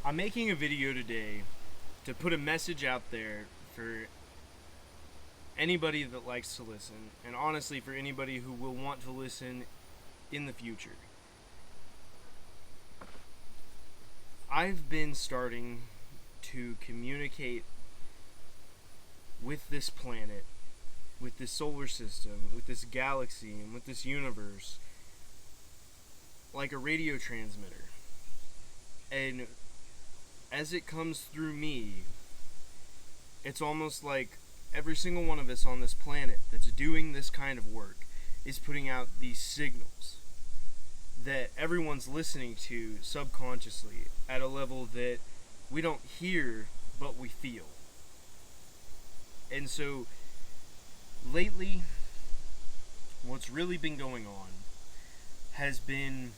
I'm making a video today to put a message out there for anybody that likes to listen, and honestly for anybody who will want to listen in the future. I've been starting to communicate with this planet, with this solar system, with this galaxy, and with this universe like a radio transmitter. And as it comes through me, it's almost like every single one of us on this planet that's doing this kind of work is putting out these signals that everyone's listening to subconsciously at a level that we don't hear but we feel. And so lately, what's really been going on has been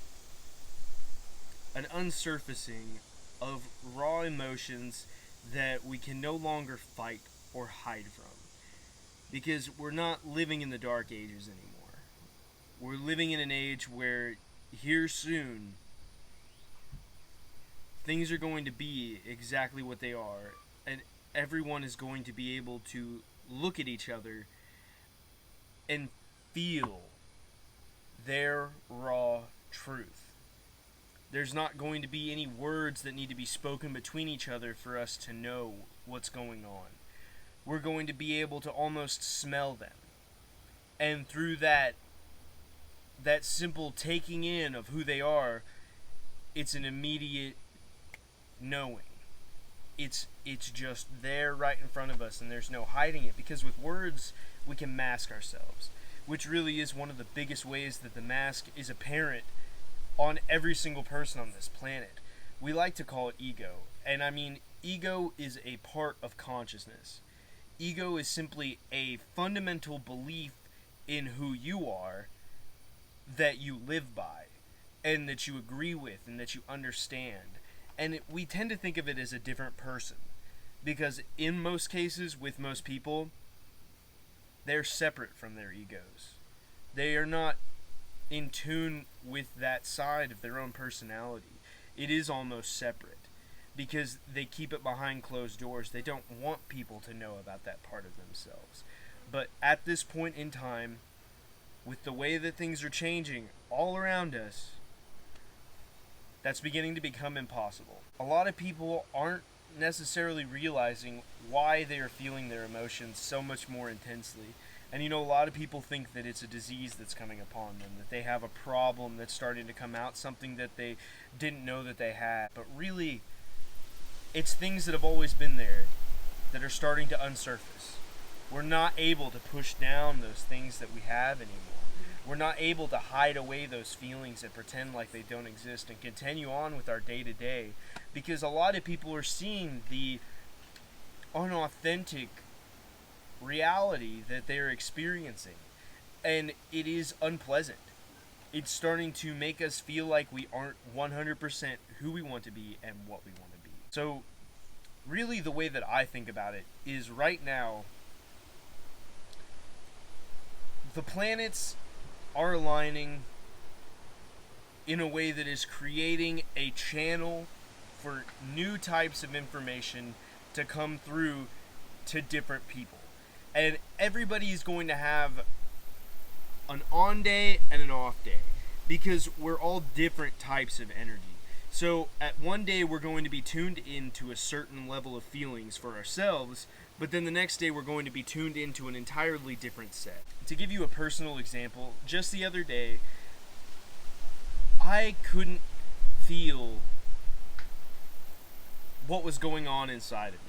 an unsurfacing of raw emotions that we can no longer fight or hide from. Because we're not living in the dark ages anymore. We're living in an age where here soon things are going to be exactly what they are, and everyone is going to be able to look at each other and feel their raw truth. There's not going to be any words that need to be spoken between each other for us to know what's going on. We're going to be able to almost smell them. And through that simple taking in of who they are, it's an immediate knowing. It's just there right in front of us, and there's no hiding it, because with words we can mask ourselves, which really is one of the biggest ways that the mask is apparent on every single person on this planet. We like to call it ego, and I mean, ego is a part of consciousness. Ego is simply a fundamental belief in who you are that you live by, and that you agree with, and that you understand. And we tend to think of it as a different person, because in most cases, with most people, they're separate from their egos. They are not in tune with that side of their own personality. It is almost separate, because they keep it behind closed doors. They don't want people to know about that part of themselves. But at this point in time, with the way that things are changing all around us, that's beginning to become impossible. A lot of people aren't necessarily realizing why they are feeling their emotions so much more intensely. And a lot of people think that it's a disease that's coming upon them, that they have a problem that's starting to come out, something that they didn't know that they had. But really, it's things that have always been there that are starting to unsurface. We're not able to push down those things that we have anymore. We're not able to hide away those feelings and pretend like they don't exist and continue on with our day-to-day, because a lot of people are seeing the unauthentic reality that they're experiencing, and it is unpleasant. It's starting to make us feel like we aren't 100% who we want to be and what we want to be. So really, the way that I think about it is, right now the planets are aligning in a way that is creating a channel for new types of information to come through to different people. And everybody is going to have an on day and an off day, because we're all different types of energy. So at one day we're going to be tuned into a certain level of feelings for ourselves, but then the next day we're going to be tuned into an entirely different set. To give you a personal example, just the other day, I couldn't feel what was going on inside of me.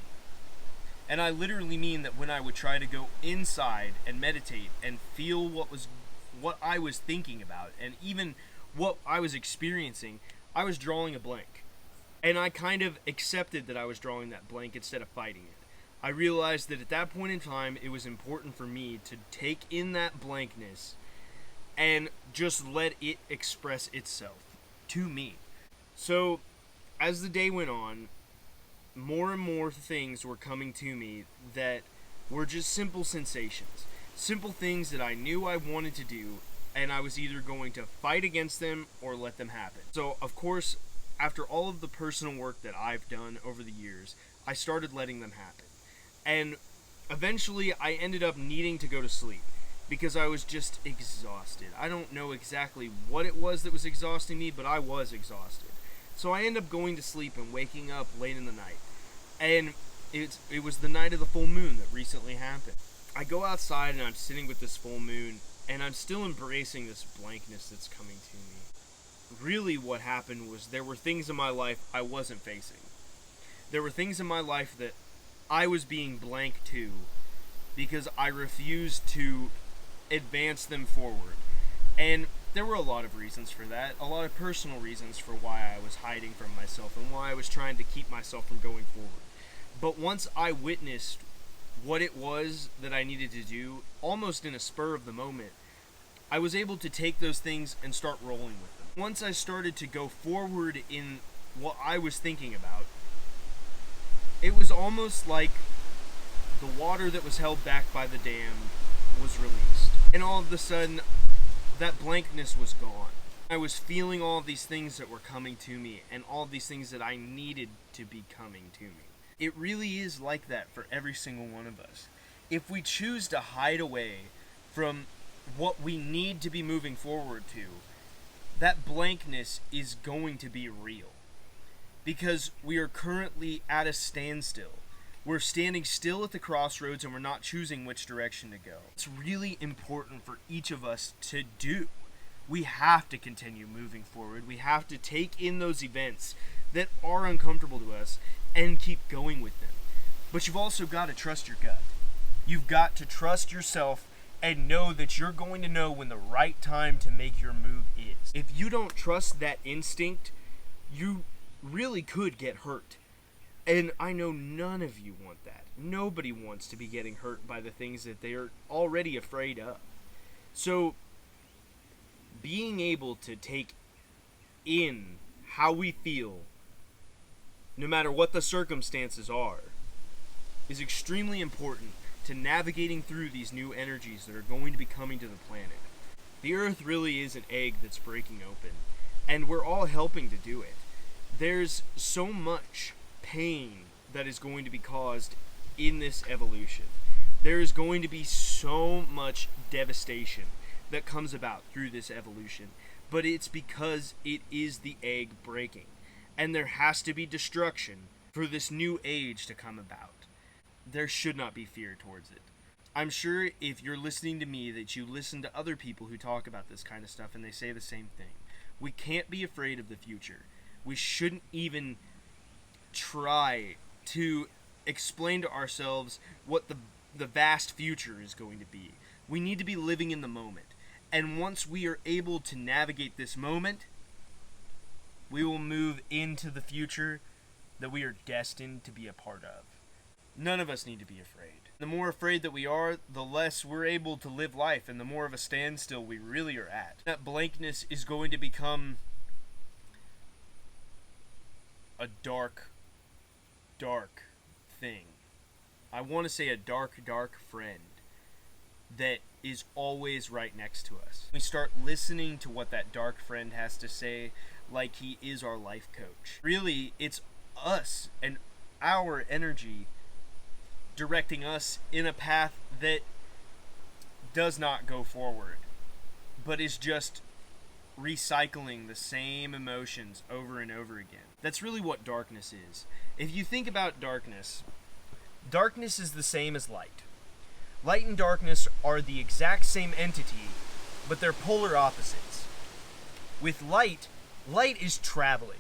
And I literally mean that when I would try to go inside and meditate and feel what I was thinking about, and even what I was experiencing, I was drawing a blank. And I kind of accepted that I was drawing that blank instead of fighting it. I realized that at that point in time, it was important for me to take in that blankness and just let it express itself to me. So, as the day went on, more and more things were coming to me that were just simple sensations. Simple things that I knew I wanted to do, and I was either going to fight against them or let them happen. So, of course, after all of the personal work that I've done over the years, I started letting them happen. And eventually I ended up needing to go to sleep because I was just exhausted. I don't know exactly what it was that was exhausting me, but I was exhausted. So I ended up going to sleep and waking up late in the night. And it was the night of the full moon that recently happened. I go outside and I'm sitting with this full moon, and I'm still embracing this blankness that's coming to me. Really what happened was there were things in my life I wasn't facing. There were things in my life that I was being blank to because I refused to advance them forward. And there were a lot of reasons for that, a lot of personal reasons for why I was hiding from myself and why I was trying to keep myself from going forward. But once I witnessed what it was that I needed to do, almost in a spur of the moment, I was able to take those things and start rolling with them. Once I started to go forward in what I was thinking about, it was almost like the water that was held back by the dam was released. And all of a sudden, that blankness was gone. I was feeling all of these things that were coming to me and all of these things that I needed to be coming to me. It really is like that for every single one of us. If we choose to hide away from what we need to be moving forward to, that blankness is going to be real. Because we are currently at a standstill. We're standing still at the crossroads and we're not choosing which direction to go. It's really important for each of us to do. We have to continue moving forward. We have to take in those events that are uncomfortable to us and keep going with them. But you've also got to trust your gut. You've got to trust yourself and know that you're going to know when the right time to make your move is. If you don't trust that instinct, you really could get hurt. And I know none of you want that. Nobody wants to be getting hurt by the things that they are already afraid of. So, being able to take in how we feel, no matter what the circumstances are, is extremely important to navigating through these new energies that are going to be coming to the planet. The Earth really is an egg that's breaking open, and we're all helping to do it. There's so much pain that is going to be caused in this evolution. There is going to be so much devastation that comes about through this evolution, but it's because it is the egg breaking, and there has to be destruction for this new age to come about. There should not be fear towards it. I'm sure if you're listening to me that you listen to other people who talk about this kind of stuff and they say the same thing. We can't be afraid of the future. We shouldn't even try to explain to ourselves what the vast future is going to be. We need to be living in the moment. And once we are able to navigate this moment, we will move into the future that we are destined to be a part of. None of us need to be afraid. The more afraid that we are, the less we're able to live life, and the more of a standstill we really are at. That blankness is going to become a dark thing. I want to say a dark friend that is always right next to us. We start listening to what that dark friend has to say like he is our life coach. Really, it's us and our energy directing us in a path that does not go forward, but is just recycling the same emotions over and over again. That's really what darkness is. If you think about darkness is the same as light. Light and darkness are the exact same entity, but they're polar opposites. With light is traveling.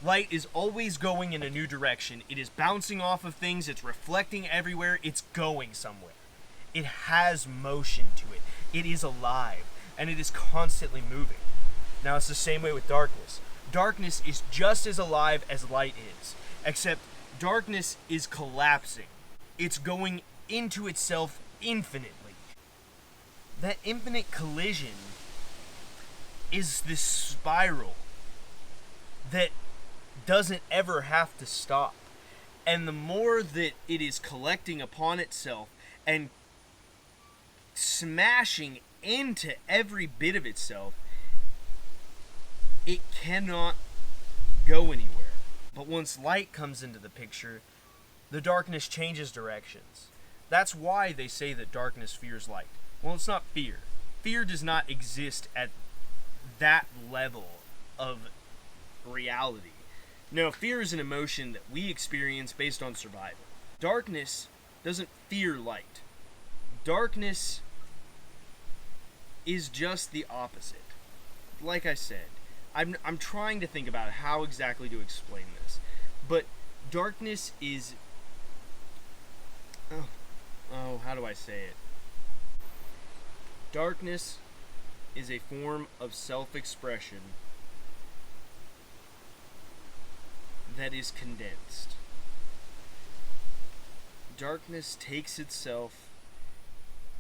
Light is always going in a new direction. It is bouncing off of things, it's reflecting everywhere, it's going somewhere. It has motion to it. It is alive, and it is constantly moving. Now it's the same way with darkness. Darkness is just as alive as light is, except darkness is collapsing. It's going into itself infinitely. That infinite collision is this spiral that doesn't ever have to stop. And the more that it is collecting upon itself and smashing into every bit of itself, it cannot go anywhere. But once light comes into the picture, the darkness changes directions. That's why they say that darkness fears light. Well, it's not fear. Fear does not exist at that level of reality. No, fear is an emotion that we experience based on survival. Darkness doesn't fear light. Darkness is just the opposite. Like I said, I'm trying to think about how exactly to explain this. But darkness is... how do I say it? Darkness is a form of self-expression that is condensed. Darkness takes itself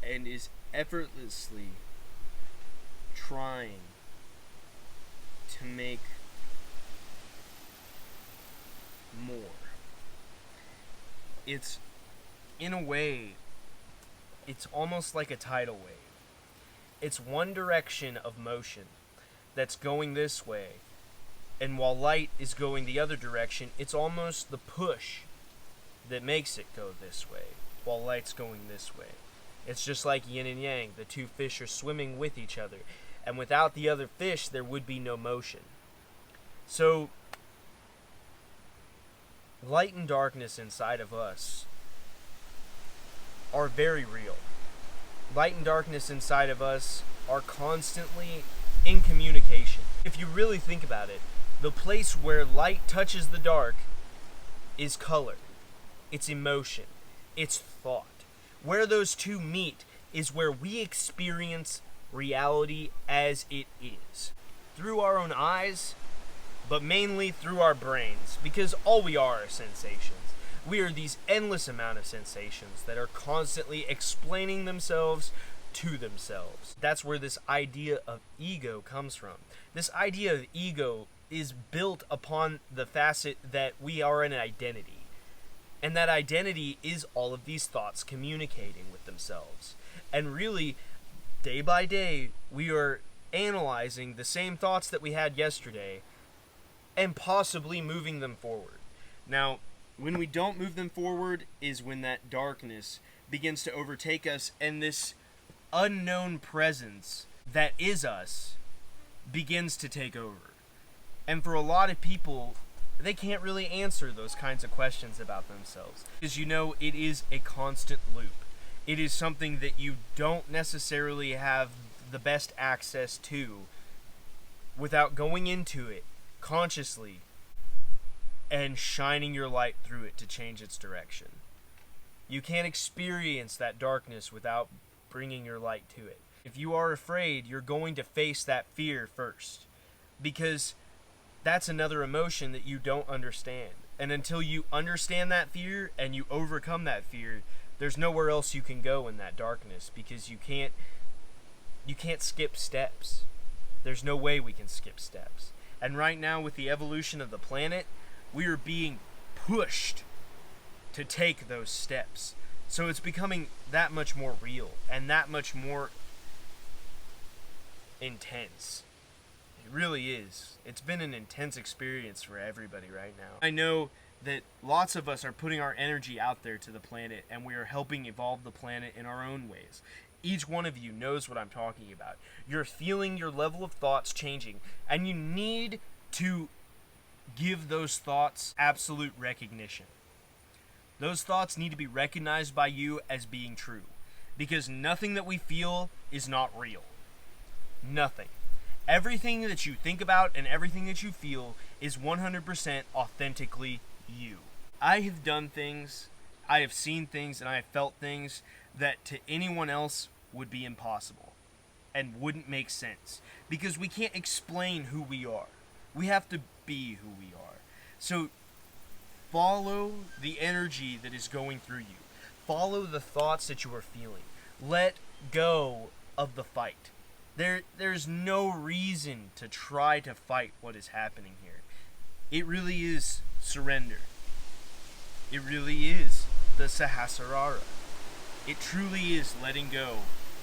and is effortlessly trying to make more. It's, in a way, it's almost like a tidal wave. It's one direction of motion that's going this way, and while light is going the other direction, it's almost the push that makes it go this way, while light's going this way. It's just like yin and yang. The two fish are swimming with each other, and without the other fish, there would be no motion. So, light and darkness inside of us are very real. Light and darkness inside of us are constantly in communication. If you really think about it, the place where light touches the dark is color. It's emotion. It's thought. Where those two meet is where we experience reality as it is. Through our own eyes, but mainly through our brains, because all we are sensations. We are these endless amount of sensations that are constantly explaining themselves to themselves. That's where this idea of ego comes from. This idea of ego is built upon the facet that we are an identity. And that identity is all of these thoughts communicating with themselves. And really, day by day, we are analyzing the same thoughts that we had yesterday and possibly moving them forward. Now, when we don't move them forward is when that darkness begins to overtake us, and this unknown presence that is us begins to take over. And for a lot of people, they can't really answer those kinds of questions about themselves. Because it is a constant loop. It is something that you don't necessarily have the best access to without going into it consciously and shining your light through it to change its direction. You can't experience that darkness without bringing your light to it. If you are afraid, you're going to face that fear first, because that's another emotion that you don't understand. And until you understand that fear and you overcome that fear, there's nowhere else you can go in that darkness, because you can't skip steps. There's no way we can skip steps. And right now, with the evolution of the planet, we are being pushed to take those steps. So it's becoming that much more real and that much more intense. It really is. It's been an intense experience for everybody right now. I know that lots of us are putting our energy out there to the planet, and we are helping evolve the planet in our own ways. Each one of you knows what I'm talking about. You're feeling your level of thoughts changing, and you need to give those thoughts absolute recognition. Those thoughts need to be recognized by you as being true, because nothing that we feel is not real. Nothing. Everything that you think about and everything that you feel is 100% authentically you. I have done things, I have seen things, and I have felt things that to anyone else would be impossible and wouldn't make sense, because we can't explain who we are. We have to be who we are. So follow the energy that is going through you. Follow the thoughts that you are feeling. Let go of the fight. There's no reason to try to fight what is happening here. It really is surrender. It really is the Sahasrara. It truly is letting go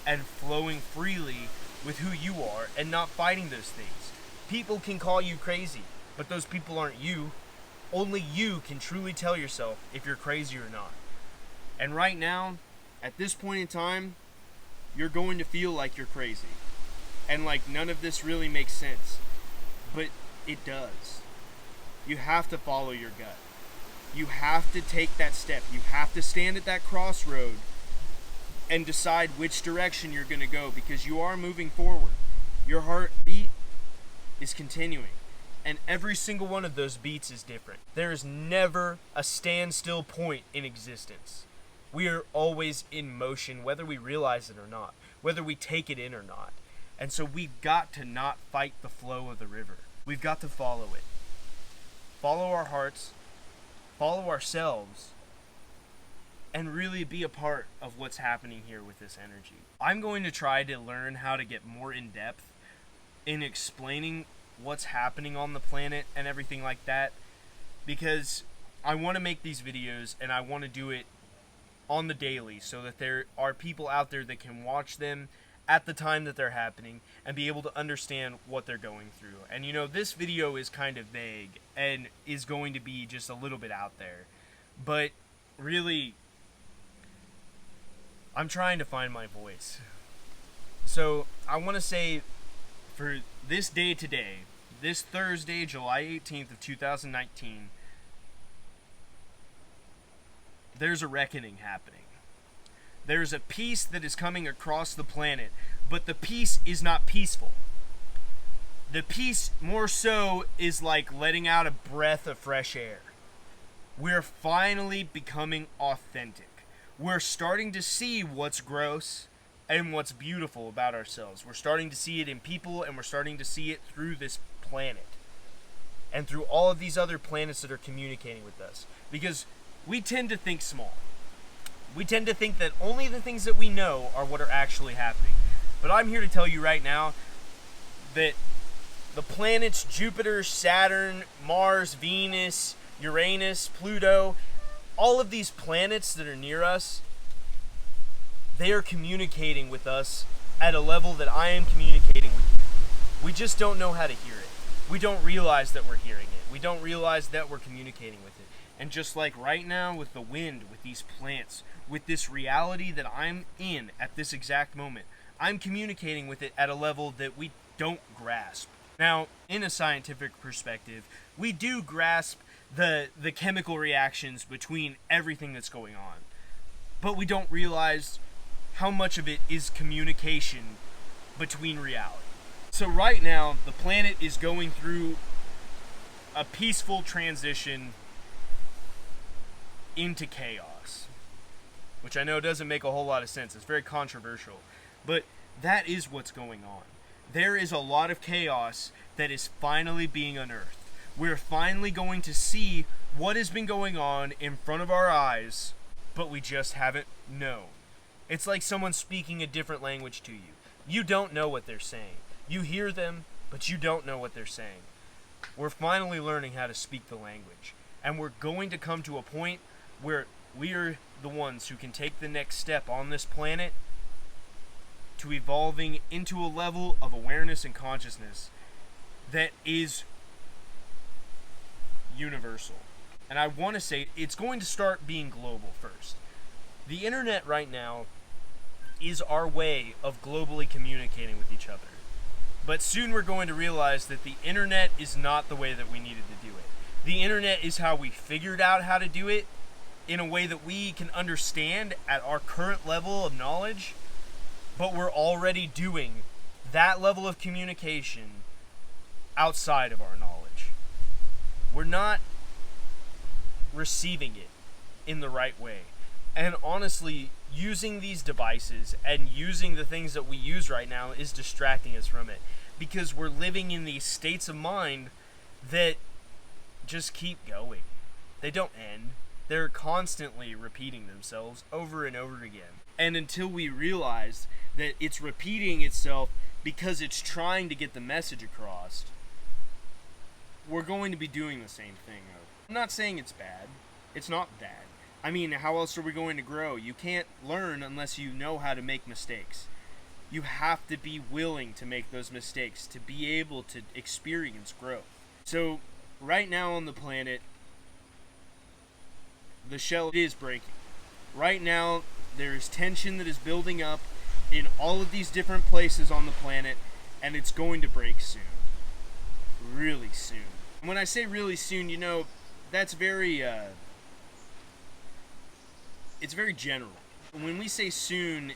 and flowing freely with who you are and not fighting those things. People can call you crazy. but those people aren't you. Only you can truly tell yourself if you're crazy or not. And right now, at this point in time, you're going to feel like you're crazy. And like none of this really makes sense. But it does. You have to follow your gut. You have to take that step. You have to stand at that crossroad and decide which direction you're going to go, because you are moving forward. Your heartbeat is continuing. And every single one of those beats is different. There is never a standstill point in existence. We are always in motion, whether we realize it or not, whether we take it in or not. And so we've got to not fight the flow of the river. We've got to follow it. Follow our hearts, follow ourselves, and really be a part of what's happening here with this energy. I'm going to try to learn how to get more in depth in explaining what's happening on the planet and everything like that, because I want to make these videos and I want to do it on the daily so that there are people out there that can watch them at the time that they're happening and be able to understand what they're going through. And you know, this video is kind of vague and is going to be just a little bit out there, but really I'm trying to find my voice. So I want to say, for this day today, this Thursday, July 18th of 2019, there's a reckoning happening. There's a peace that is coming across the planet, but the peace is not peaceful. The peace more so is like letting out a breath of fresh air. We're finally becoming authentic. We're starting to see what's gross and what's beautiful about ourselves. We're starting to see it in people, and we're starting to see it through this planet and through all of these other planets that are communicating with us, because we tend to think small. We tend to think that only the things that we know are what are actually happening. But I'm here to tell you right now that the planets Jupiter, Saturn, Mars, Venus, Uranus, Pluto, all of these planets that are near us, they are communicating with us at a level that I am communicating with you. We just don't know how to hear it. We don't realize that we're hearing it. We don't realize that we're communicating with it. And just like right now with the wind, with these plants, with this reality that I'm in at this exact moment, I'm communicating with it at a level that we don't grasp. Now, in a scientific perspective, we do grasp the chemical reactions between everything that's going on. But we don't realize how much of it is communication between reality. So right now, the planet is going through a peaceful transition into chaos, which I know doesn't make a whole lot of sense. It's very controversial, but that is what's going on. There is a lot of chaos that is finally being unearthed. We're finally going to see what has been going on in front of our eyes, but we just haven't known. It's like someone speaking a different language to you. You don't know what they're saying. You hear them, but you don't know what they're saying. We're finally learning how to speak the language, and we're going to come to a point where we are the ones who can take the next step on this planet to evolving into a level of awareness and consciousness that is universal. And I want to say it's going to start being global first. The internet right now is our way of globally communicating with each other. But soon we're going to realize that the internet is not the way that we needed to do it. The internet is how we figured out how to do it in a way that we can understand at our current level of knowledge, but we're already doing that level of communication outside of our knowledge. We're not receiving it in the right way. And honestly, using these devices and using the things that we use right now is distracting us from it, because we're living in these states of mind that just keep going. They don't end. They're constantly repeating themselves over and over again. And until we realize that it's repeating itself because it's trying to get the message across, we're going to be doing the same thing. I'm not saying it's bad. It's not bad. I mean, how else are we going to grow? You can't learn unless you know how to make mistakes. You have to be willing to make those mistakes to be able to experience growth. So right now on the planet, the shell is breaking. Right now, there is tension that is building up in all of these different places on the planet, and it's going to break soon. Really soon. When I say really soon, that's very, it's very general. When we say soon,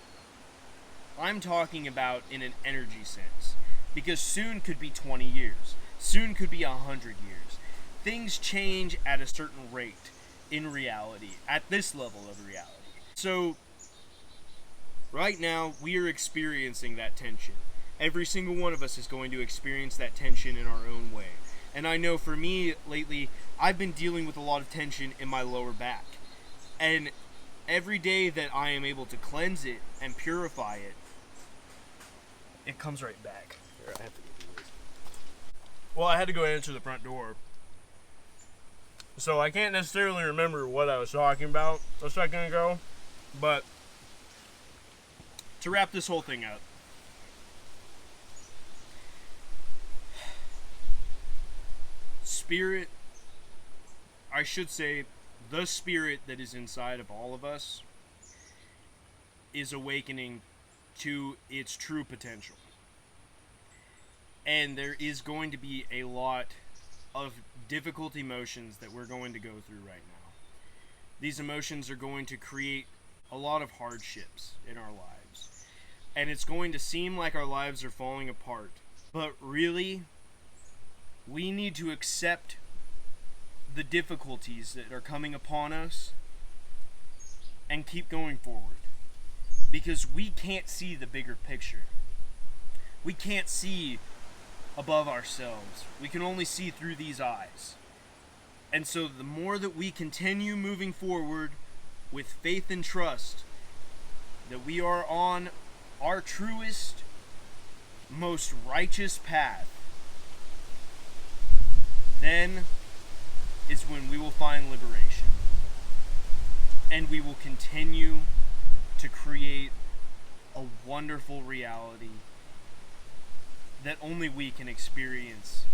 I'm talking about in an energy sense. Because soon could be 20 years. Soon could be 100 years. Things change at a certain rate in reality, at this level of reality. So, right now, we are experiencing that tension. Every single one of us is going to experience that tension in our own way. And I know for me, lately, I've been dealing with a lot of tension in my lower back. And every day that I am able to cleanse it and purify it, it comes right back. Here, I have to get these. Well, I had to go answer the front door. So I can't necessarily remember what I was talking about a second ago. But to wrap this whole thing up, spirit, I should say, the spirit that is inside of all of us is awakening to its true potential. And there is going to be a lot of difficult emotions that we're going to go through right now. These emotions are going to create a lot of hardships in our lives. And it's going to seem like our lives are falling apart. But really, we need to accept the difficulties that are coming upon us and keep going forward. Because we can't see the bigger picture. We can't see above ourselves. We can only see through these eyes. And so the more that we continue moving forward with faith and trust that we are on our truest, most righteous path, then is when we will find liberation. And we will continue to create a wonderful reality that only we can experience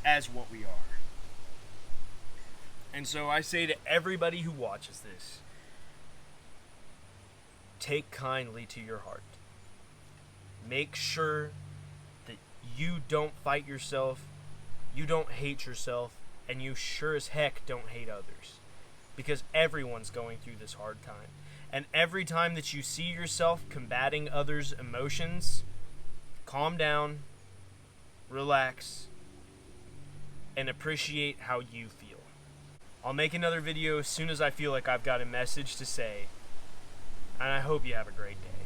as what we are. And so I say to everybody who watches this, take kindly to your heart. Make sure that you don't fight yourself, you don't hate yourself, and you sure as heck don't hate others. Because everyone's going through this hard time. And every time that you see yourself combating others' emotions, calm down, relax, and appreciate how you feel. I'll make another video as soon as I feel like I've got a message to say, and I hope you have a great day.